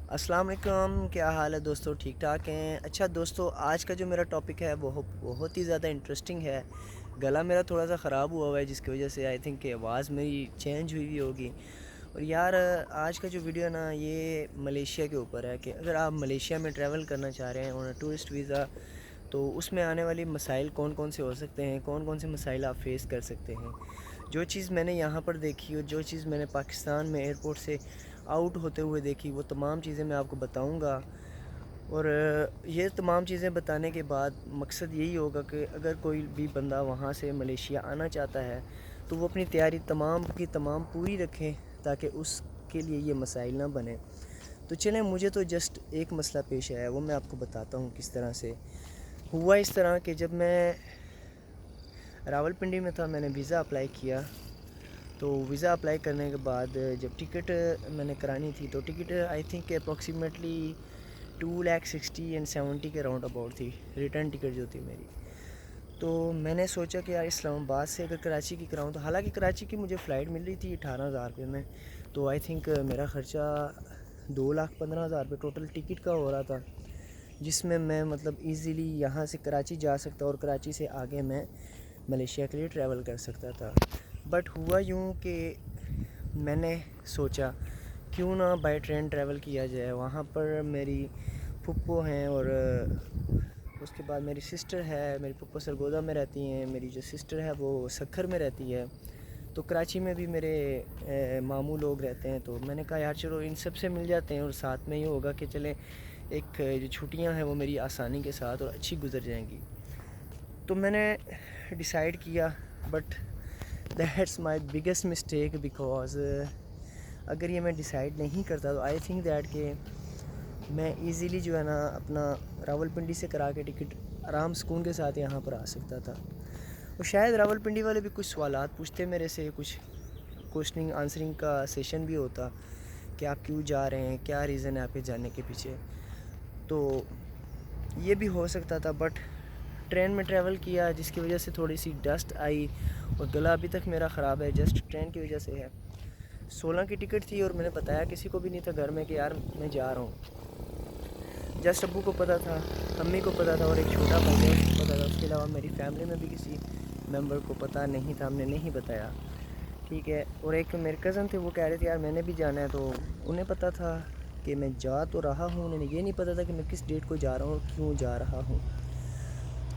السلام علیکم، کیا حال ہے دوستو؟ ٹھیک ٹھاک ہیں؟ اچھا دوستو، آج کا جو میرا ٹاپک ہے وہ بہت ہی زیادہ انٹرسٹنگ ہے۔ گلا میرا تھوڑا سا خراب ہوا ہے، جس کی وجہ سے آئی تھنک کہ آواز میری چینج ہوئی ہوگی۔ اور یار، آج کا جو ویڈیو ہے نا، یہ ملیشیا کے اوپر ہے کہ اگر آپ ملیشیا میں ٹریول کرنا چاہ رہے ہیں آن ٹورسٹ ویزا، تو اس میں آنے والی مسائل کون کون سے ہو سکتے ہیں، کون کون سے مسائل آپ فیس کر سکتے ہیں۔ جو چیز میں نے یہاں پر دیکھی اور جو چیز میں نے پاکستان میں ایئرپورٹ سے آؤٹ ہوتے ہوئے دیکھی، وہ تمام چیزیں میں آپ کو بتاؤں گا۔ اور یہ تمام چیزیں بتانے کے بعد مقصد یہی ہوگا کہ اگر کوئی بھی بندہ وہاں سے ملیشیا آنا چاہتا ہے تو وہ اپنی تیاری تمام کی تمام پوری رکھیں، تاکہ اس کے لیے یہ مسائل نہ بنے۔ تو چلیں، مجھے تو جسٹ ایک مسئلہ پیش آیا، وہ میں آپ کو بتاتا ہوں کس طرح سے ہوا۔ اس طرح کہ جب میں راول پنڈی میں تھا، میں نے ویزا اپلائی کیا۔ تو ویزا اپلائی کرنے کے بعد جب ٹکٹ میں نے کرانی تھی، تو ٹکٹ آئی تھنک کہ اپروکسیمیٹلی 2,60,70 کے راؤنڈ اباؤٹ تھی، ریٹرن ٹکٹ جو تھی میری۔ تو میں نے سوچا کہ یار اسلام آباد سے اگر کراچی کی کراؤں، تو حالانکہ کراچی کی مجھے فلائٹ مل رہی تھی 18,000 روپے میں، تو آئی تھنک میرا خرچہ 2,15,000 روپے ٹوٹل ٹکٹ کا ہو رہا تھا، جس میں مطلب ایزیلی یہاں سے کراچی جا سکتا اور کراچی سے آگے میں ملیشیا کے لیے ٹریول کر سکتا تھا۔ بٹ ہوا یوں کہ میں نے سوچا کیوں نہ بائی ٹرین ٹریول کیا جائے۔ وہاں پر میری پھپھو ہیں، اور اس کے بعد میری سسٹر ہے، میری پھپھو سرگودا میں رہتی ہیں، میری جو سسٹر ہے وہ سکھر میں رہتی ہے، تو کراچی میں بھی میرے ماموں لوگ رہتے ہیں۔ تو میں نے کہا یار چلو ان سب سے مل جاتے ہیں، اور ساتھ میں یہ ہوگا کہ چلیں ایک جو چھٹیاں ہیں وہ میری آسانی کے ساتھ اور اچھی گزر جائیں گی۔ تو میں نے ڈیسائیڈ کیا، but that's my biggest mistake, because اگر یہ میں ڈیسائیڈ نہیں کرتا تو آئی تھنک دیٹ کہ میں ایزیلی جو ہے نا اپنا راول پنڈی سے کرا کے ٹکٹ آرام سکون کے ساتھ یہاں پر آ سکتا تھا۔ اور شاید راول پنڈی والے بھی کچھ سوالات پوچھتے میرے سے، کچھ کوشچننگ آنسرنگ کا سیشن بھی ہوتا کہ آپ کیوں جا رہے ہیں، کیا ریزن ہے آپ کے جانے کے پیچھے۔ تو یہ بھی ہو سکتا تھا، بٹ ٹرین میں ٹریول کیا، جس کی وجہ سے تھوڑی سی ڈسٹ آئی اور گلا ابھی تک میرا خراب ہے، جسٹ ٹرین کی وجہ سے ہے۔ 16 کی ٹکٹ تھی، اور میں نے بتایا کسی کو بھی نہیں تھا گھر میں کہ یار میں جا رہا ہوں۔ جسٹ ابو کو پتہ تھا، امی کو پتہ تھا، اور ایک چھوٹا بھائی ہے اس کو پتہ تھا۔ اس کے علاوہ میری فیملی میں بھی کسی ممبر کو پتہ نہیں تھا، ہم نے نہیں بتایا، ٹھیک ہے۔ اور ایک میرے کزن تھے، وہ کہہ رہے تھے یار میں نے بھی جانا ہے، تو انہیں پتہ تھا کہ میں جا تو رہا ہوں، انہیں یہ نہیں پتہ تھا کہ میں کس ڈیٹ کو جا رہا ہوں اور کیوں جا رہا ہوں۔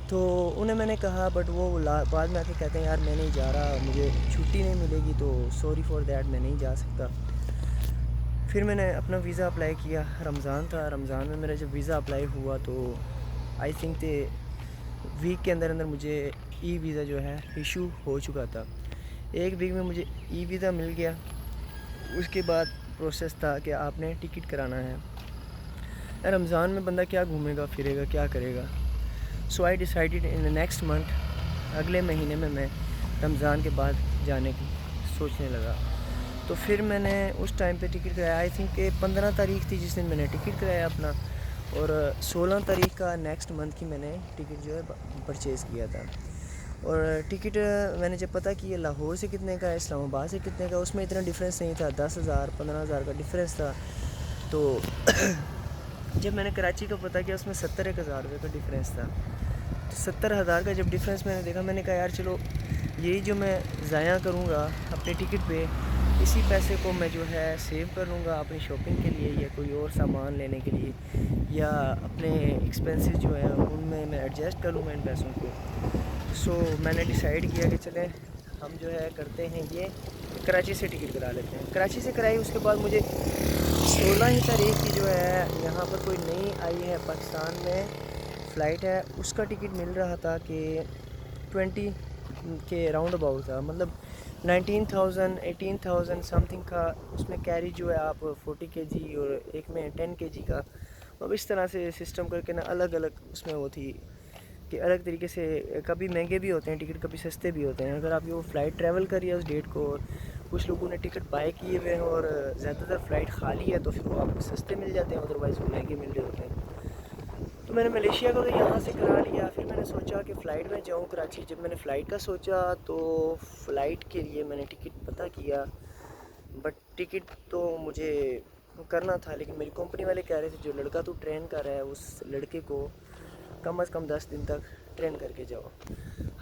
تو انہیں میں نے کہا، بٹ وہ بعد میں آ کے کہتے ہیں یار میں نہیں جا رہا، مجھے چھٹی نہیں ملے گی، تو سوری فار دیٹ، میں نہیں جا سکتا۔ پھر میں نے اپنا ویزا اپلائی کیا، رمضان تھا، رمضان میں میرا جب ویزا اپلائی ہوا تو آئی تھنک کہ ویک کے اندر مجھے ای ویزا جو ہے ایشو ہو چکا تھا۔ ایک ویک میں مجھے ای ویزا مل گیا۔ اس کے بعد پروسیس تھا کہ آپ نے ٹکٹ کرانا ہے۔ رمضان میں بندہ کیا گھومے گا پھرے گا، کیا کرے گا؟ So I decided in the next month, اگلے مہینے میں رمضان کے بعد جانے کی سوچنے لگا۔ تو پھر میں نے اس ٹائم پہ ٹکٹ کرایا، آئی تھنک کہ 15 تاریخ تھی جس دن میں نے ٹکٹ کرایا اپنا، اور 16 تاریخ کا نیکسٹ منتھ کی میں نے ٹکٹ جو ہے پرچیز کیا تھا۔ اور ٹکٹ میں نے جب پتہ کیا لاہور سے کتنے کا ہے، اسلام آباد سے کتنے کا، اس میں اتنا ڈفرینس نہیں تھا، 10,000 15,000 کا ڈفرینس تھا۔ تو جب میں نے کراچی کا پتہ کیا، اس میں 71,000 روپے کا ڈفرینس تھا۔ تو 70,000 کا جب ڈفرینس میں نے دیکھا، میں نے کہا یار چلو یہی جو میں ضائع کروں گا اپنے ٹکٹ پہ، اسی پیسے کو میں جو ہے سیو کر لوں گا اپنی شاپنگ کے لیے، یا کوئی اور سامان لینے کے لیے، یا اپنے ایکسپینسز جو ہیں ان میں ایڈجسٹ کر لوں گا ان پیسوں کو۔ سو میں نے ڈیسائیڈ کیا کہ چلیں ہم جو ہے کرتے ہیں یہ، کراچی سے ٹکٹ کرا لیتے ہیں۔ کراچی سے کرائی، اس کے بعد مجھے 16 ہی تاریخ کی جو ہے یہاں پر کوئی نئی آئی ہے پاکستان میں فلائٹ ہے، اس کا ٹکٹ مل رہا تھا کہ 20 کے راؤنڈ اباؤٹ تھا، مطلب 19,000 18,000 سم تھنگ کا۔ اس میں کیری جو ہے آپ 40 کے جی اور ایک میں 10 کے جی کا، اب اس طرح سے سسٹم کر کے نا الگ الگ اس میں وہ تھی کہ الگ طریقے سے کبھی مہنگے بھی ہوتے ہیں ٹکٹ، کبھی سستے بھی ہوتے ہیں۔ اگر آپ وہ فلائٹ ٹریول کریے اس ڈیٹ کو، اور کچھ لوگوں نے ٹکٹ بائی کیے ہوئے ہیں اور زیادہ تر فلائٹ خالی ہے، تو پھر وہ آپ کو سستے مل جاتے ہیں، ادروائز وہ مہنگے مل رہے ہوتے ہیں۔ تو میں نے ملیشیا کو تو یہاں سے کرا لیا، پھر میں نے سوچا کہ فلائٹ میں جاؤں کراچی۔ جب میں نے فلائٹ کا سوچا تو فلائٹ کے لیے میں نے ٹکٹ پتہ کیا، بٹ ٹکٹ تو مجھے کرنا تھا، لیکن میری کمپنی والے کہہ رہے تھے جو لڑکا تو ٹرین کر رہا ہے اس لڑکے کو کم از کم 10 دن تک ٹرین کر کے جاؤ۔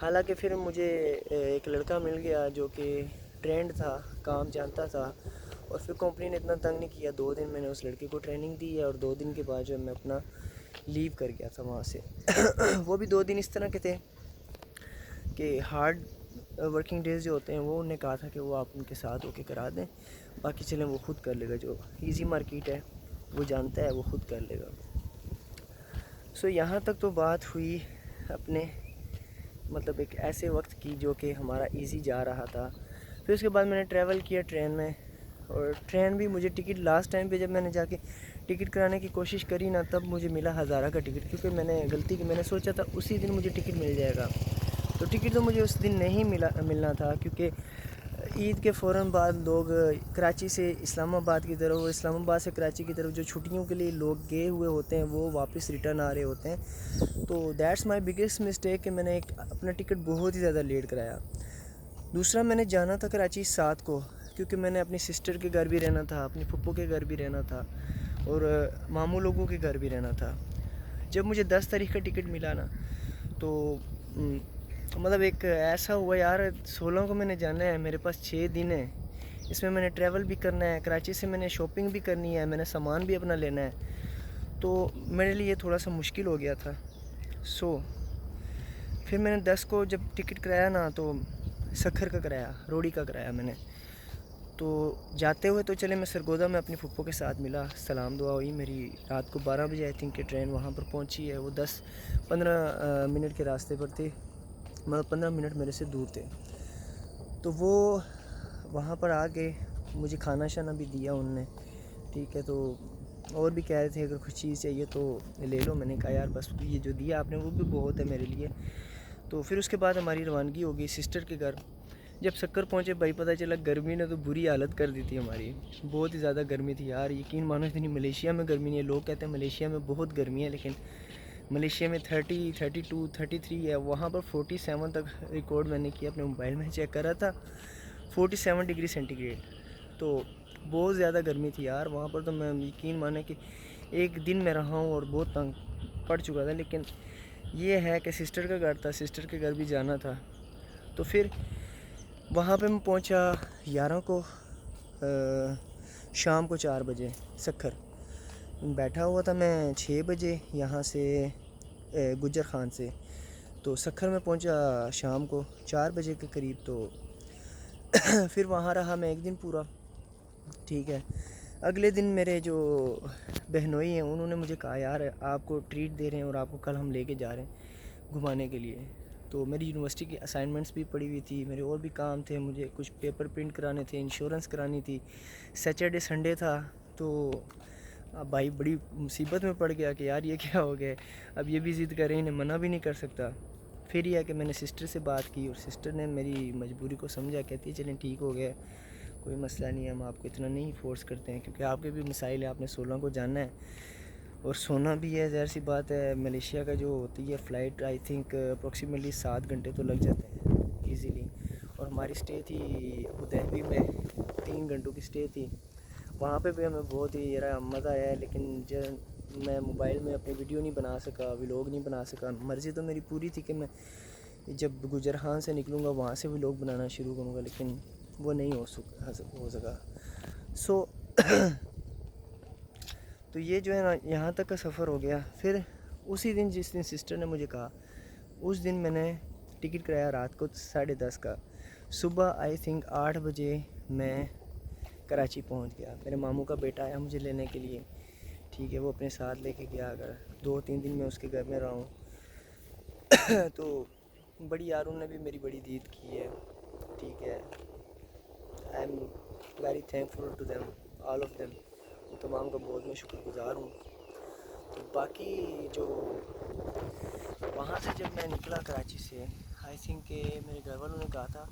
حالانکہ پھر مجھے ایک لڑکا مل گیا جو کہ ٹرینڈ تھا، کام جانتا تھا، اور پھر کمپنی نے اتنا تنگ نہیں کیا، 2 دن میں نے اس لڑکے کو ٹریننگ دی ہے، اور 2 دن کے بعد جو میں اپنا لیو کر گیا تھا وہاں سے۔ وہ بھی 2 دن اس طرح کے تھے کہ ہارڈ ورکنگ ڈیز جو ہوتے ہیں وہ انہیں کہا تھا کہ وہ آپ ان کے ساتھ ہو کے کرا دیں، باقی چلیں وہ خود کر لے گا، جو ایزی مارکیٹ ہے وہ جانتا ہے، وہ خود کر لے گا۔ سو یہاں تک تو بات ہوئی اپنے مطلب ایک ایسے وقت کی جو کہ ہمارا ایزی جا رہا تھا۔ پھر اس کے بعد میں نے ٹریول کیا ٹرین میں، اور ٹرین بھی مجھے ٹکٹ لاسٹ ٹائم پہ جب میں نے جا کے ٹکٹ کرانے کی کوشش کری نا، تب مجھے ملا 1000 کا ٹکٹ، کیونکہ میں نے غلطی کی، میں نے سوچا تھا اسی دن مجھے ٹکٹ مل جائے گا، تو ٹکٹ تو مجھے اس دن نہیں ملنا تھا، کیونکہ عید کے فوراً بعد لوگ کراچی سے اسلام آباد کی طرف، اور اسلام آباد سے کراچی کی طرف جو چھٹیوں کے لیے لوگ گئے ہوئے ہوتے ہیں وہ واپس ریٹرن آ رہے ہوتے ہیں۔ تو دیٹس مائی بگیسٹ مسٹیک کہ میں نے اپنا ٹکٹ بہت ہی زیادہ لیٹ کرایا۔ دوسرا، میں نے جانا تھا کراچی 7 کو، کیونکہ میں نے اپنی سسٹر کے گھر بھی رہنا تھا، اپنی پھپھو کے گھر بھی رہنا تھا، اور ماموں لوگوں کے گھر بھی رہنا تھا۔ جب مجھے 10 تاریخ کا ٹکٹ ملا نا، تو مطلب ایک ایسا ہوا یار 16 کو میں نے جانا ہے، میرے پاس 6 دن ہیں، اس میں نے ٹریول بھی کرنا ہے، کراچی سے میں نے شاپنگ بھی کرنی ہے، میں نے سامان بھی اپنا لینا ہے، تو میرے لیے تھوڑا سا مشکل ہو گیا تھا۔ سو پھر میں نے 10 کو جب ٹکٹ کرایا نا، تو سکھر کا کرایا، روڑی کا کرایا میں نے، تو جاتے ہوئے تو چلے میں سرگودا میں اپنی پھپھو کے ساتھ ملا، سلام دعا ہوئی میری، رات کو 12 بجے آئی تھنک کہ ٹرین وہاں پر پہنچی ہے، وہ 10-15 منٹ کے راستے پر تھی، مطلب 15 منٹ میرے سے دور تھے، تو وہ وہاں پر آ کے مجھے کھانا شانا بھی دیا انہوں نے، ٹھیک ہے، تو اور بھی کہہ رہے تھے اگر کچھ چیز چاہیے تو لے لو، میں نے کہا یار بس یہ جو دیا آپ نے وہ بھی بہت ہے میرے لیے۔ تو پھر اس کے بعد ہماری روانگی ہو گئی سسٹر کے گھر۔ جب سکر پہنچے بھائی پتہ چلا گرمی نے تو بری حالت کر دی تھی ہماری، بہت ہی زیادہ گرمی تھی یار، یقین مانو اتنی ملیشیا میں گرمی نہیں ہے، لوگ کہتے ہیں ملیشیا میں بہت گرمی ہے، لیکن ملیشیا میں 30, 32, 33 ہے، وہاں پر 47 تک ریکارڈ میں نے کیا، اپنے موبائل میں چیک کرا تھا، 47 ڈگری سینٹی گریڈ، تو بہت زیادہ گرمی تھی یار وہاں پر، تو میں یقین مانے کہ ایک دن میں رہا ہوں اور بہت تنگ پڑ چکا تھا، لیکن یہ ہے کہ سسٹر کا گھر تھا، سسٹر کے گھر بھی جانا تھا، تو پھر وہاں پہ میں پہنچا 11 کو، شام کو 4 بجے سکھر بیٹھا ہوا تھا میں 6 بجے یہاں سے گجر خان سے، تو سکھر میں پہنچا شام کو 4 بجے کے قریب، تو پھر وہاں رہا میں ایک دن پورا، ٹھیک ہے۔ اگلے دن میرے جو بہنوئی ہیں انہوں نے مجھے کہا یار آپ کو ٹریٹ دے رہے ہیں اور آپ کو کل ہم لے کے جا رہے ہیں گھمانے کے لیے، تو میری یونیورسٹی کی اسائنمنٹس بھی پڑی ہوئی تھی، میرے اور بھی کام تھے، مجھے کچھ پیپر پرنٹ کرانے تھے، انشورنس کرانی تھی، سیٹرڈے سنڈے تھا، تو بھائی بڑی مصیبت میں پڑ گیا کہ یار یہ کیا ہو گیا، اب یہ بھی ضد کر رہے ہیں، انہیں منع بھی نہیں کر سکتا۔ پھر یہ ہے کہ میں نے سسٹر سے بات کی اور سسٹر نے میری مجبوری کو سمجھا، کہتی ہے چلیں ٹھیک ہو گیا، کوئی مسئلہ نہیں ہے، ہم آپ کو اتنا نہیں فورس کرتے ہیں، کیونکہ آپ کے بھی مسائل ہیں، آپ نے 16 کو جانا ہے اور سونا بھی ہے، ظاہر سی بات ہے، ملیشیا کا جو ہوتی ہے فلائٹ آئی تھنک اپروکسیمیٹلی 7 گھنٹے تو لگ جاتے ہیں ایزیلی، اور ہماری سٹے تھی ابوظہبی میں 3 گھنٹوں کی سٹے تھی، وہاں پہ بھی ہمیں بہت ہی یار مزہ آیا ہے، لیکن میں موبائل میں اپنی ویڈیو نہیں بنا سکا، ولاگ نہیں بنا سکا، مرضی تو میری پوری تھی کہ میں جب گجر خان سے نکلوں گا وہاں سے ولاگ بنانا شروع کروں گا، لیکن وہ نہیں ہو سکا۔ سو تو یہ جو ہے نا یہاں تک کا سفر ہو گیا۔ پھر اسی دن جس دن سسٹر نے مجھے کہا، اس دن میں نے ٹکٹ کرایا رات کو 10:30 کا، صبح آئی تھنک 8 بجے میں کراچی پہنچ گیا، میرے ماموں کا بیٹا آیا مجھے لینے کے لیے، ٹھیک ہے، وہ اپنے ساتھ لے کے گیا، اگر 2-3 دن میں اس کے گھر میں رہا ہوں تو بڑی یاروں نے بھی میری بڑی دید کی ہے، ٹھیک ہے، I am very thankful to them all of them, ان تمام کا بہت میں شکر گزار ہوں۔ تو باقی جو وہاں سے جب میں نکلا کراچی سے، آئی تھنک کہ میرے گھر والوں نے کہا تھا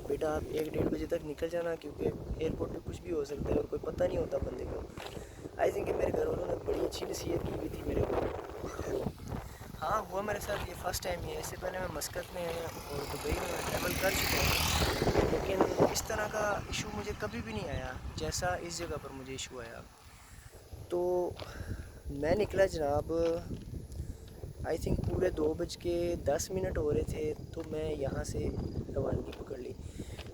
بیٹا آپ 1-1.5 بجے تک نکل جانا، کیونکہ ایئرپورٹ پہ کچھ بھی ہو سکتا ہے اور کوئی پتہ نہیں ہوتا بندے کو۔ آئی تھنک کہ میرے گھر والوں نے بڑی اچھی نصیحت کی ہوئی تھی میرے کو۔ ہاں ہوا میرے ساتھ یہ فرسٹ ٹائم ہی ہے، اس سے پہلے میں مسقط میں اور دبئی میں ٹریول کر چکا ہوں، لیکن اس طرح کا ایشو مجھے کبھی بھی نہیں آیا جیسا اس جگہ پر مجھے ایشو آیا۔ تو میں نکلا جناب، آئی تھنک پورے 2:10 ہو رہے تھے، تو میں یہاں سے روانگی پکڑ لی.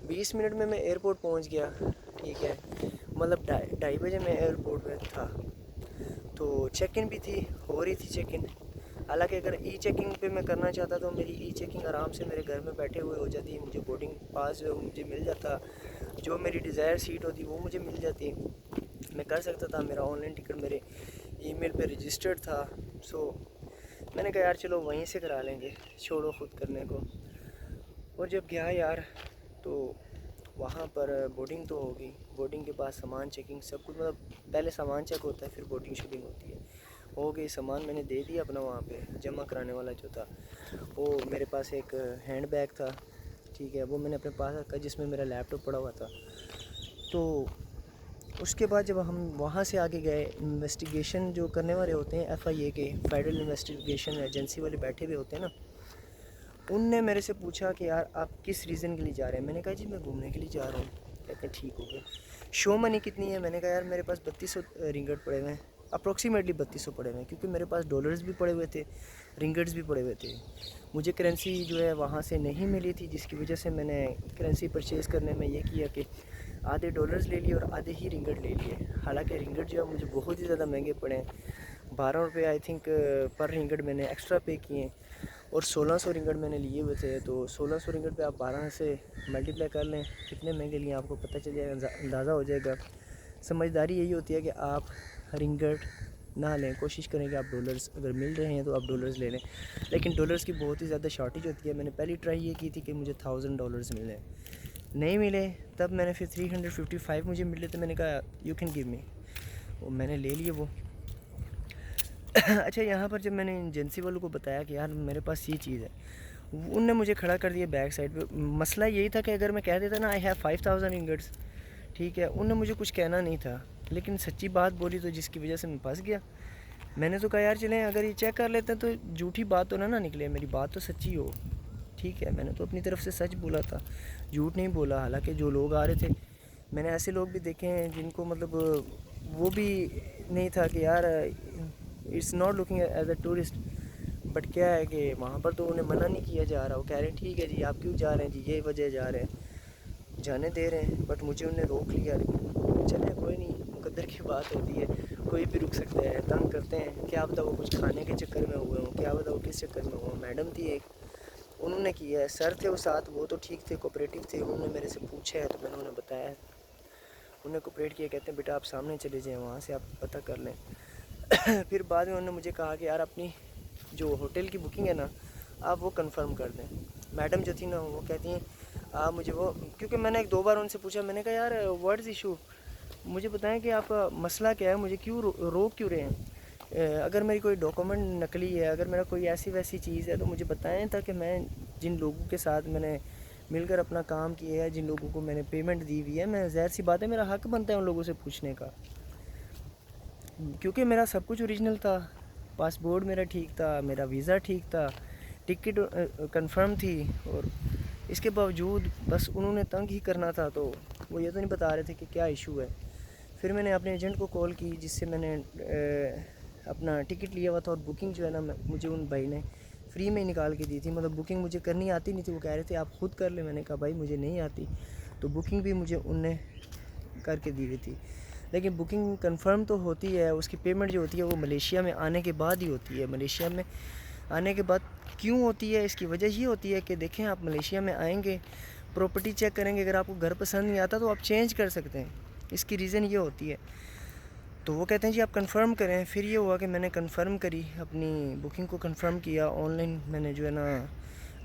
20 منٹ میں ایئرپورٹ پہنچ گیا. ٹھیک ہے، مطلب 2:30 میں ایئرپورٹ میں تھا. تو چیک ان بھی تھی، ہو رہی تھی چیک ان. حالانکہ اگر ای چیکنگ پہ میں کرنا چاہتا تو میری ای چیکنگ آرام سے میرے گھر میں بیٹھے ہوئے ہو جاتی، مجھے بورڈنگ پاس جو مجھے مل جاتا، جو میری ڈیزائر سیٹ ہوتی وہ مجھے مل جاتی، میں کر سکتا تھا. میرا آن لائن ٹکٹ میرے ای میل پہ رجسٹرڈ تھا. سو میں نے کہا یار چلو وہیں سے کرا لیں گے، چھوڑو خود کرنے کو. اور جب گیا یار تو وہاں پر بورڈنگ تو ہوگی، بورڈنگ کے بعد سامان چیکنگ سب کچھ، مطلب پہلے سامان چیک ہوتا ہے پھر بورڈنگ شوڈنگ ہوتی ہے. ہو گئی، سامان میں نے دے دیا اپنا وہاں پہ جمع کرانے والا جو تھا. وہ میرے پاس ایک ہینڈ بیگ تھا، ٹھیک ہے، وہ میں نے اپنے پاس رکھا جس میں میرا لیپ ٹاپ پڑا ہوا تھا. تو اس کے بعد جب ہم وہاں سے آگے گئے، انویسٹیگیشن جو کرنے والے ہوتے ہیں FIA کے، فیڈرل انویسٹیگیشن ایجنسی والے بیٹھے ہوئے ہوتے ہیں نا، ان نے میرے سے پوچھا کہ یار آپ کس ریزن کے لیے جا رہے ہیں. میں نے کہا جی میں گھومنے کے لیے جا رہا ہوں. کہتے ہیں ٹھیک ہو گیا. شو منی کتنی ہے؟ میں نے کہا یار میرے پاس 3200 رنگٹ پڑے ہوئے ہیں، اپروکسیمیٹلی 3200 پڑے ہوئے ہیں، کیونکہ میرے پاس ڈالرز بھی پڑے ہوئے تھے، رنگٹس بھی پڑے ہوئے تھے. مجھے کرنسی جو ہے وہاں سے نہیں ملی تھی، جس کی وجہ سے میں نے کرنسی پرچیز کرنے میں یہ کیا کہ آدھے ڈالرز لے لیے اور آدھے ہی رنگٹ لے لیے. حالانکہ رنگٹ جو ہے مجھے بہت ہی زیادہ مہنگے پڑے ہیں. 12 روپے آئی تھنک پر رنگٹ میں نے ایکسٹرا پے کیے، اور 1600 رنگٹ میں نے لیے ہوئے تھے. تو 1600 رنگٹ پہ آپ 12 سے ملٹیپلائی کر لیں کتنے مہنگے لیے، آپ کو پتہ چل جائے گا، اندازہ ہو جائے گا. سمجھداری یہی ہوتی ہے کہ آپ رنگٹ نہ لیں، کوشش کریں کہ آپ ڈالرز اگر مل رہے ہیں تو آپ ڈالرز لے لیں. لیکن ڈالرز کی بہت ہی زیادہ شارٹیج ہوتی ہے. میں نے پہلی ٹرائی یہ کی تھی کہ مجھے 1000 ڈالرز ملیں، نہیں ملے. تب میں نے پھر 355 مجھے ملے، تو میں نے کہا یو کین گیو می، وہ میں نے لے لیے وہ. اچھا، یہاں پر جب میں نے ایجنسی والوں کو بتایا کہ یار میرے پاس یہ چیز ہے، ان نے مجھے کھڑا کر دیا بیک سائڈ پہ. مسئلہ یہی تھا کہ اگر میں کہہ دیتا نا آئی ہیو 5000 رنگٹس، ٹھیک ہے، ان نے مجھے کچھ کہنا نہیں تھا، لیکن سچی بات بولی تو جس کی وجہ سے میں پھنس گیا. میں نے تو کہا یار چلیں اگر یہ چیک کر لیتے ہیں تو جھوٹی بات تو نہ نکلے، میری بات تو سچی ہو. ٹھیک ہے، میں نے تو اپنی طرف سے سچ بولا تھا، جھوٹ نہیں بولا. حالانکہ جو لوگ آ رہے تھے، میں نے ایسے لوگ بھی دیکھے ہیں جن کو مطلب وہ بھی نہیں تھا کہ یار it's not looking as a tourist, but کیا ہے کہ وہاں پر تو انہیں منع نہیں کیا جا رہا. وہ کہہ رہے ہیں ٹھیک ہے جی آپ کیوں جا رہے ہیں جی، یہ وجہ جا رہے ہیں، جانے دے رہے ہیں. بٹ مجھے انہیں روک لیا. چلے کوئی نہیں، مقدر کی بات ہوتی ہے، کوئی بھی رک سکتا ہے. تنگ کرتے ہیں، کیا پتہ وہ کچھ کھانے کے چکر میں ہوئے ہوں، کیا پتہ وہ کس چکر میں ہوں. میڈم تھی ایک، انہوں نے کیا ہے. سر تھے وہ ساتھ، وہ تو ٹھیک تھے، کوپریٹو تھے. انہوں نے میرے سے پوچھا ہے تو میں نے انہیں بتایا ہے، انہوں نے کوپریٹ کیا. کہتے ہیں بیٹا آپ سامنے چلے جائیں، وہاں سے آپ پتہ کر لیں. پھر بعد میں انہوں نے مجھے کہا کہ یار اپنی جو ہوٹل کی بکنگ ہے نا آپ وہ کنفرم کر دیں. میڈم جو تھی نا وہ کہتی ہیں آپ مجھے وہ، کیونکہ میں نے 2 بار ان سے پوچھا، میں نے کہا یار واٹ از ایشو، مجھے بتائیں کہ آپ کا مسئلہ کیا ہے، مجھے کیوں روک کیوں رہے ہیں. اگر میری کوئی ڈاکومنٹ نقلی ہے، اگر میرا کوئی ایسی ویسی چیز ہے تو مجھے بتائیں، تاکہ میں جن لوگوں کے ساتھ میں نے مل کر اپنا کام کیا ہے، جن لوگوں کو میں نے پیمنٹ دی ہوئی ہے، میں ظاہر سی بات ہے میرا حق بنتا ہے ان لوگوں سے پوچھنے کا. کیونکہ میرا سب کچھ اوریجنل تھا، پاسپورٹ میرا ٹھیک تھا، میرا ویزا ٹھیک تھا، ٹکٹ کنفرم تھی. اور اس کے باوجود بس انہوں نے تنگ ہی کرنا تھا. تو وہ یہ تو نہیں بتا رہے تھے کہ کیا ایشو ہے. پھر میں نے اپنے ایجنٹ کو کال کی جس سے میں نے اپنا ٹکٹ لیا ہوا تھا، اور بکنگ جو ہے نا مجھے ان بھائی نے فری میں نکال کے دی تھی. مطلب بکنگ مجھے کرنی آتی نہیں تھی، وہ کہہ رہے تھے آپ خود کر لیں. میں نے کہا بھائی مجھے نہیں آتی، تو بکنگ بھی مجھے ان نے کر کے دی ہوئی تھی. لیکن بکنگ کنفرم تو ہوتی ہے، اس کی پیمنٹ جو ہوتی ہے وہ ملیشیا میں آنے کے بعد ہی ہوتی ہے. ملیشیا میں آنے کے بعد کیوں ہوتی ہے؟ اس کی وجہ یہ ہوتی ہے کہ دیکھیں آپ ملیشیا میں آئیں گے، پراپرٹی چیک کریں گے، اگر آپ کو گھر پسند نہیں آتا تو آپ چینج کر سکتے ہیں. اس کی ریزن یہ ہوتی ہے. تو وہ کہتے ہیں جی آپ کنفرم کریں. پھر یہ ہوا کہ میں نے کنفرم کری، اپنی بکنگ کو کنفرم کیا آن لائن. میں نے جو ہے نا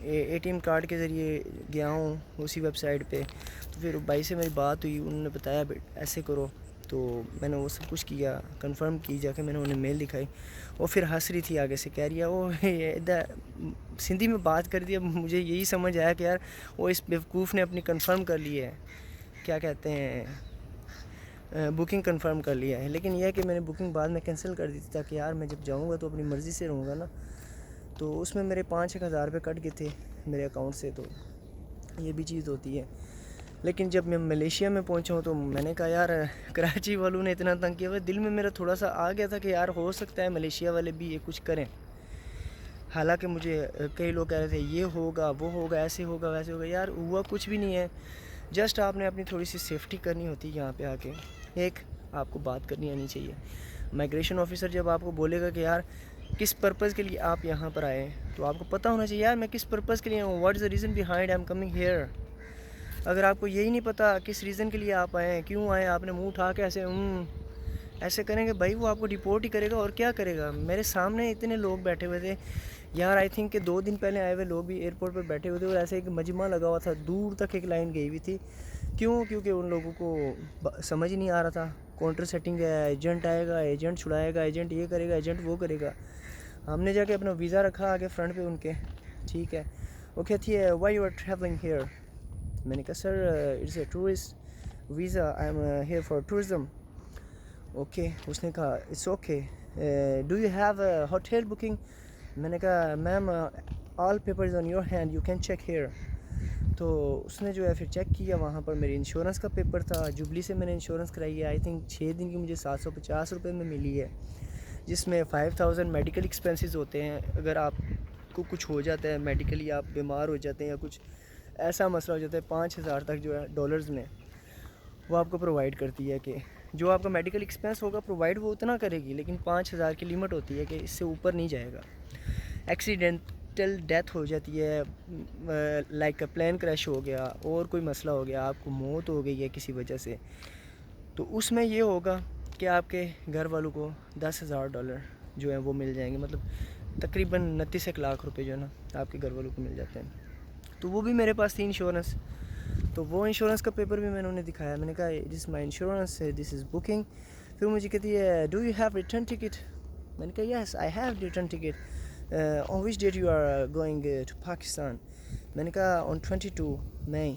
ATM کارڈ کے ذریعے گیا ہوں اسی ویب سائٹ پہ. تو پھر بھائی سے میری بات ہوئی، انہوں نے بتایا ایسے کرو. تو میں نے وہ سب کچھ کیا، کنفرم کی. جا کے میں نے انہیں میل دکھائی. وہ پھر ہنس رہی تھی آگے سے، کہہ رہی ہے وہ ادھر سندھی میں بات کر دیا. مجھے یہی سمجھ آیا کہ یار وہ اس بیوقوف نے اپنی کنفرم کر لی ہے، کیا کہتے ہیں، بکنگ کنفرم کر لیا ہے. لیکن یہ ہے کہ میں نے بکنگ بعد میں کینسل کر دی تھی، تاکہ یار میں جب جاؤں گا تو اپنی مرضی سے رہوں گا نا. تو اس میں میرے 5-1 ہزار روپے کٹ گئے تھے میرے اکاؤنٹ سے. تو یہ بھی چیز ہوتی ہے. لیکن جب میں ملیشیا میں پہنچا ہوں تو میں نے کہا یار کراچی والوں نے اتنا تنگ کیا ہوا، دل میں میرا تھوڑا سا آ گیا تھا کہ یار ہو سکتا ہے ملیشیا والے بھی یہ کچھ کریں. حالانکہ مجھے کئی لوگ کہہ رہے تھے یہ ہوگا وہ ہوگا ایسے ہوگا ویسے ہوگا، یار ہوا کچھ بھی نہیں ہے. جسٹ آپ نے اپنی تھوڑی سی سیفٹی کرنی ہوتی ہے یہاں پہ آ کے. ایک آپ کو بات کرنی آنی چاہیے. مائگریشن آفیسر جب آپ کو بولے گا کہ یار کس پرپز کے لیے آپ یہاں پر آئے ہیں، تو آپ کو پتہ ہونا چاہیے یار میں کس پرپز کے لیے ہوں، what is the reason behind I am coming here. اگر آپ کو یہی نہیں پتہ کس ریزن کے لیے آپ آئے ہیں، کیوں آئے ہیں، آپ نے منہ اٹھا کے ایسے کریں گے بھائی وہ آپ کو ڈپورٹ ہی کرے گا اور کیا کرے گا. میرے سامنے اتنے لوگ بیٹھے ہوئے تھے یار، آئی تھنک کہ 2 دن پہلے آئے ہوئے لوگ بھی ایئرپورٹ پہ بیٹھے ہوئے تھے اور ایسے ایک مجمع لگا ہوا تھا، دور تک ایک لائن گئی ہوئی تھی. کیونکہ ان لوگوں کو سمجھ نہیں آ رہا تھا. کاؤنٹر سیٹنگ ہے، ایجنٹ آئے گا، ایجنٹ چھڑائے گا، ایجنٹ یہ کرے گا، ایجنٹ وہ کرے گا. ہم نے جا کے اپنا ویزا رکھا آگے فرنٹ پہ ان کے، ٹھیک ہے. وہ کہتی ہے why you are travelling here. میں نے کہا sir it's a tourist visa, I am here for tourism. Okay. اس نے کہا it's okay, do you have hotel booking. میں نے کہا ma'am all papers on your hand you can check here. تو اس نے جو ہے پھر چیک کیا، وہاں پر میری انشورنس کا پیپر تھا، جبلی سے میں نے انشورنس کرائی ہے. آئی تھنک 6 دن کی مجھے 750 روپے میں ملی ہے، جس میں 5000 میڈیکل ایکسپینسز ہوتے ہیں. اگر آپ کو کچھ ہو جاتا ہے میڈیکلی، آپ بیمار ہو جاتے ہیں یا کچھ ایسا مسئلہ ہو جاتا ہے، 5000 تک جو ہے ڈالرز میں وہ آپ کو پرووائڈ کرتی ہے. کہ جو آپ کا میڈیکل ایکسپینس ہوگا پرووائڈ وہ اتنا کرے گی، لیکن 5000 کی لمٹ ہوتی ہے کہ اس سے اوپر نہیں جائے گا. ایکسیڈنٹل ڈیتھ ہو جاتی ہے، لائک پلین کریش ہو گیا اور کوئی مسئلہ ہو گیا، آپ کو موت ہو گئی ہے کسی وجہ سے، تو اس میں یہ ہوگا کہ آپ کے گھر والوں کو $10,000 جو ہیں وہ مل جائیں گے. مطلب تقریباً 29 لاکھ روپے جو ہے نا آپ کے گھر والوں کو مل جاتے ہیں. تو وہ بھی میرے پاس تھی انشورنس، تو وہ انشورنس کا پیپر بھی میں نے انہیں دکھایا. میں نے کہا دس مائی انشورنس، دس از بکنگ. پھر مجھے کہتی ہے do you have return ticket. میں نے کہا yes I have return ticket. On which date you are going to Pakistan. میں نے کہا آن 22 مئی.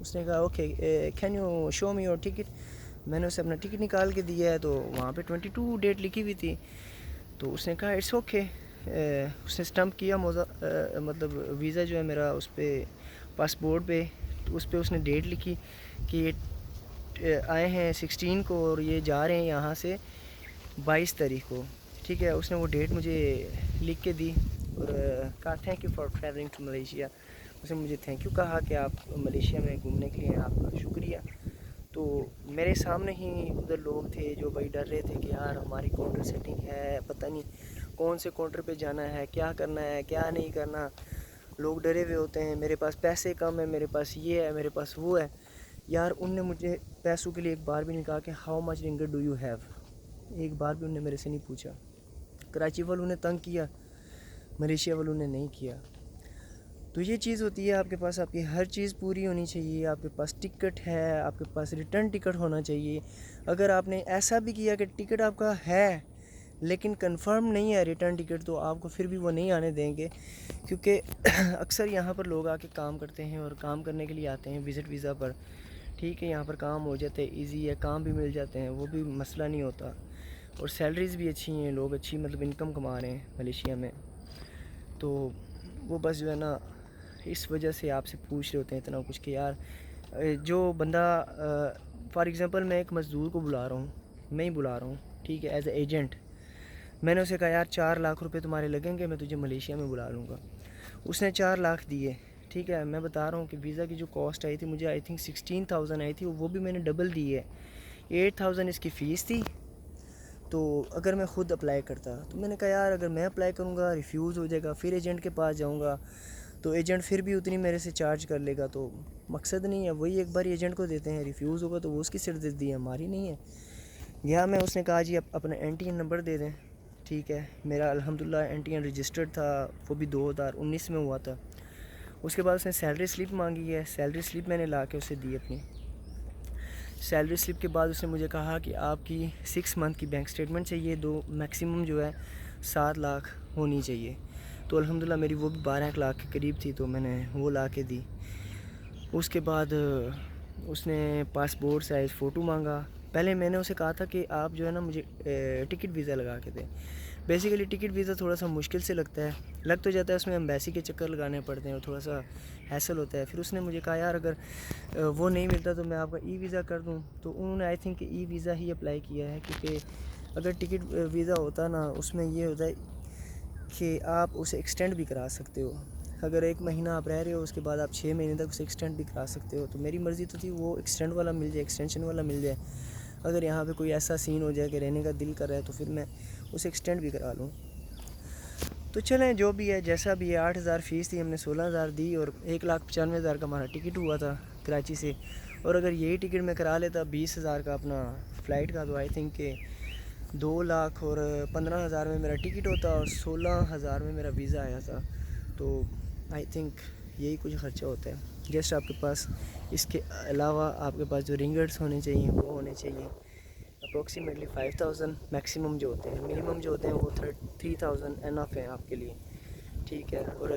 اس نے کہا okay can you show me your ticket. میں نے اسے اپنا ٹکٹ نکال کے دیا ہے، تو وہاں پہ 22 ڈیٹ لکھی ہوئی تھی. تو اس نے کہا اٹس اوکے. اس نے اسٹمپ کیا مطلب ویزا جو ہے میرا اس پہ پاسپورٹ پہ، تو اس پہ اس نے ڈیٹ لکھی کہ یہ آئے ہیں 16 کو اور یہ جا رہے ہیں یہاں سے 22 تاریخ کو. ٹھیک ہے. اس نے وہ ڈیٹ مجھے لکھ کے دی اور کہا thank you for travelling to Malaysia. اس نے مجھے تھینک یو کہا کہ آپ ملیشیا میں گھومنے کے لیے آپ کا شکریہ. تو میرے سامنے ہی ادھر لوگ تھے جو بھائی ڈر رہے تھے کہ یار ہماری کاؤنٹر سیٹنگ ہے، پتہ نہیں کون سے کاؤنٹر پہ جانا ہے، کیا کرنا ہے کیا نہیں کرنا. لوگ ڈرے ہوئے ہوتے ہیں، میرے پاس پیسے کم ہیں، میرے پاس یہ ہے، میرے پاس وہ ہے. یار ان نے مجھے پیسوں کے لیے ایک بار بھی نہیں کہا کہ how much ringgit do you have. ایک بار بھی انہوں نے میرے سے نہیں پوچھا. کراچی والوں نے تنگ کیا، ملیشیا والوں نے نہیں کیا. تو یہ چیز ہوتی ہے، آپ کے پاس آپ کی ہر چیز پوری ہونی چاہیے. آپ کے پاس ٹکٹ ہے، آپ کے پاس ریٹرن ٹکٹ ہونا چاہیے. اگر آپ نے ایسا بھی کیا کہ ٹکٹ آپ کا ہے لیکن کنفرم نہیں ہے ریٹرن ٹکٹ، تو آپ کو پھر بھی وہ نہیں آنے دیں گے. کیونکہ اکثر یہاں پر لوگ آ کے کام کرتے ہیں اور کام کرنے کے لیے آتے ہیں وزٹ ویزا پر. ٹھیک ہے. یہاں پر کام ہو جاتے ہیں، ایزی ہے، کام بھی مل جاتے ہیں، وہ بھی مسئلہ نہیں ہوتا. اور سیلریز بھی اچھی ہیں، لوگ اچھی مطلب انکم کما رہے ہیں ملیشیا میں. تو وہ بس جو ہے نا اس وجہ سے آپ سے پوچھ رہے ہوتے ہیں اتنا کچھ کہ یار جو بندہ فار ایگزامپل میں ایک مزدور کو بلا رہا ہوں، میں ہی بلا رہا ہوں، ٹھیک ہے، ایز اے ایجنٹ. میں نے اسے کہا یار 4 لاکھ روپے تمہارے لگیں گے، میں تجھے ملیشیا میں بلا لوں گا. اس نے 4 لاکھ دیے. ٹھیک ہے. میں بتا رہا ہوں کہ ویزا کی جو کاسٹ آئی تھی مجھے آئی تھنک 16,000 آئی تھی، وہ بھی میں نے ڈبل دی ہے. 8,000 اس کی فیس تھی. تو اگر میں خود اپلائی کرتا تو میں نے کہا یار اگر میں اپلائی کروں گا ریفیوز ہو جائے گا، پھر ایجنٹ کے پاس جاؤں گا تو ایجنٹ پھر بھی اتنی میرے سے چارج کر لے گا، تو مقصد نہیں ہے. وہی ایک بار ایجنٹ کو دیتے ہیں، ریفیوز ہوگا تو وہ اس کی سردردی ہے، ہماری نہیں ہے. گیا میں، اس نے کہا جی اپنا این ٹی این نمبر دے دیں. ٹھیک ہے. میرا الحمدللہ این ٹی این رجسٹرڈ تھا، وہ بھی 2019 میں ہوا تھا. اس کے بعد اس نے سیلری سلپ مانگی ہے. سیلری سلپ میں نے لا کے اسے دی اپنی. سیلری سلپ کے بعد اس نے مجھے کہا کہ آپ کی 6 منتھ کی بینک سٹیٹمنٹ چاہیے، میکسیمم جو ہے 7 لاکھ ہونی چاہیے. تو الحمدللہ میری وہ بھی 12 لاکھ کے قریب تھی، تو میں نے وہ لا کے دی. اس کے بعد اس نے پاسپورٹ سائز فوٹو مانگا. پہلے میں نے اسے کہا تھا کہ آپ جو ہے نا مجھے ٹکٹ ویزا لگا کے دیں. بیسیکلی ٹکٹ ویزا تھوڑا سا مشکل سے لگتا ہے، لگ تو جاتا ہے، اس میں ایمبیسی کے چکر لگانے پڑتے ہیں اور تھوڑا سا ہیسل ہوتا ہے. پھر اس نے مجھے کہا یار اگر وہ نہیں ملتا تو میں آپ کا ای ویزا کر دوں. تو انہوں نے I think e visa he apply کیا ہے، کیونکہ اگر ٹکٹ ویزا ہوتا نا اس میں یہ ہوتا ہے کہ آپ اسے ایکسٹینڈ بھی کرا سکتے ہو. اگر 1 مہینہ آپ رہ رہے ہو اس کے بعد آپ 6 مہینے تک اسے ایکسٹینڈ بھی کرا سکتے ہو. تو میری مرضی تو تھی وہ ایکسٹینڈ والا مل جائے، ایکسٹینشن والا مل جائے. اگر یہاں پہ کوئی ایسا سین ہو جائے کہ رہنے کا دل کر رہا ہے تو پھر میں اسے ایکسٹینڈ بھی کرا لوں. تو چلیں جو بھی ہے جیسا بھی ہے، 8,000 فیس تھی، ہم نے 16,000 دی اور 1,95,000 کا ہمارا ٹکٹ ہوا تھا کراچی سے. اور اگر یہی ٹکٹ میں کرا لیتا 20,000 کا اپنا فلائٹ کا تو آئی تھنک کہ 2,15,000 میں میرا ٹکٹ ہوتا اور 16,000 میں میرا ویزا آیا تھا. تو آئی تھنک یہی کچھ خرچہ ہوتا ہے. جسٹ آپ کے پاس اس کے علاوہ آپ کے پاس جو رنگٹس ہونے چاہیے وہ ہونے چاہیے. اپروکسیمیٹلی 5,000 میکسیمم جو ہوتے ہیں، منیمم جو ہوتے ہیں وہ 3,000 انف ہیں آپ کے لیے. ٹھیک ہے. اور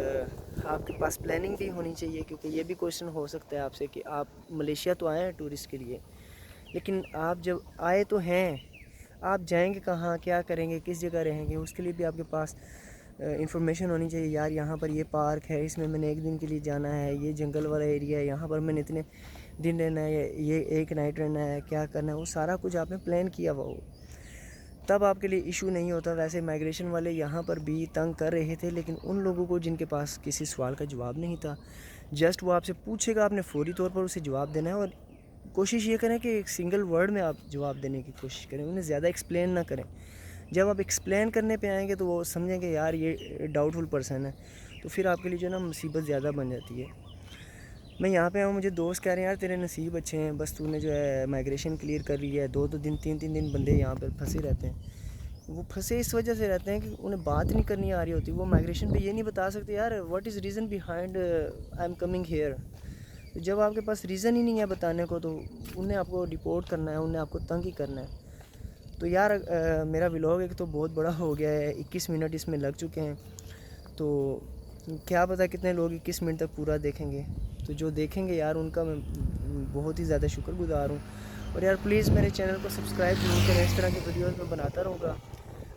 آپ کے پاس پلاننگ بھی ہونی چاہیے، کیونکہ یہ بھی کویشچن ہو سکتا ہے آپ سے کہ آپ ملیشیا تو آئے ہیں ٹورسٹ کے لیے، لیکن آپ جب آئے تو ہیں، آپ جائیں گے کہاں، کیا کریں گے، کس جگہ رہیں گے، اس کے لیے بھی آپ کے پاس انفارمیشن ہونی چاہیے. یار یہاں پر یہ پارک ہے، اس میں نے 1 دن کے لیے جانا ہے، یہ جنگل والا ایریا ہے، یہاں پر میں نے اتنے دن رہنا ہے، یہ 1 نائٹ رہنا ہے، کیا کرنا ہے، وہ سارا کچھ آپ نے پلان کیا ہوا ہو، تب آپ کے لیے ایشو نہیں ہوتا. ویسے مائگریشن والے یہاں پر بھی تنگ کر رہے تھے، لیکن ان لوگوں کو جن کے پاس کسی سوال کا جواب نہیں تھا، جسٹ وہ آپ سے پوچھے گا، آپ نے فوری طور پر اسے جواب دینا ہے. اور کوشش یہ کریں کہ ایک سنگل ورڈ میں آپ جواب دینے کی کوشش کریں، انہیں زیادہ ایکسپلین نہ کریں. جب آپ ایکسپلین کرنے پہ آئیں گے تو وہ سمجھیں کہ یار یہ ڈاؤٹ فل پرسن ہے، تو پھر آپ کے لیے جو ہے نا مصیبت زیادہ بن جاتی ہے. میں یہاں پہ آؤں، مجھے دوست کہہ رہے ہیں یار تیرے نصیب اچھے ہیں، بس تو نے جو ہے مائگریشن کلیئر کر لی ہے. 2 دن 3 دن بندے یہاں پہ پھنسے رہتے ہیں. وہ پھنسے اس وجہ سے رہتے ہیں کہ انہیں بات نہیں کرنی آ رہی ہوتی. وہ مائگریشن پہ یہ نہیں بتا سکتے یار what is reason behind I am coming here. جب آپ کے پاس ریزن ہی نہیں ہے بتانے کو تو انہیں آپ کو ڈپورٹ کرنا ہے، انہیں آپ کو تنگ ہی کرنا ہے. تو یار میرا ولاگ ایک تو بہت بڑا ہو گیا ہے، 21 منٹ اس میں لگ چکے ہیں. تو کیا پتہ کتنے لوگ 21 منٹ تک پورا دیکھیں گے. تو جو دیکھیں گے یار ان کا میں بہت ہی زیادہ شکر گزار ہوں. اور یار پلیز میرے چینل کو سبسکرائب ضرور کریں، اس طرح کی ویڈیوز میں بناتا رہوں گا.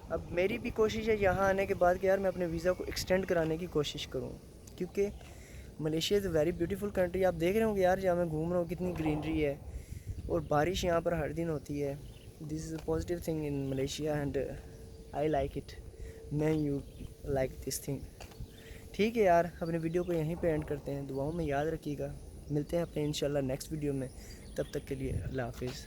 اب میری بھی کوشش ہے یہاں آنے کے بعد کہ یار میں اپنے ویزا کو ایکسٹینڈ کرانے کی کوشش کروں، کیونکہ Malaysia is a very beautiful country. آپ دیکھ رہے ہوں کہ یار جہاں میں گھوم رہا ہوں کتنی گرینری ہے، اور بارش یہاں پر ہر دن ہوتی ہے. This is a positive thing in Malaysia and I like it. میں یو لائک دس تھنگ. ٹھیک ہے یار، اپنے ویڈیو کو یہیں پہ اینڈ کرتے ہیں. دعاؤں میں یاد رکھیے گا، ملتے ہیں اپنے انشاءاللہ نیکسٹ ویڈیو میں. تب تک کے لیے اللہ حافظ.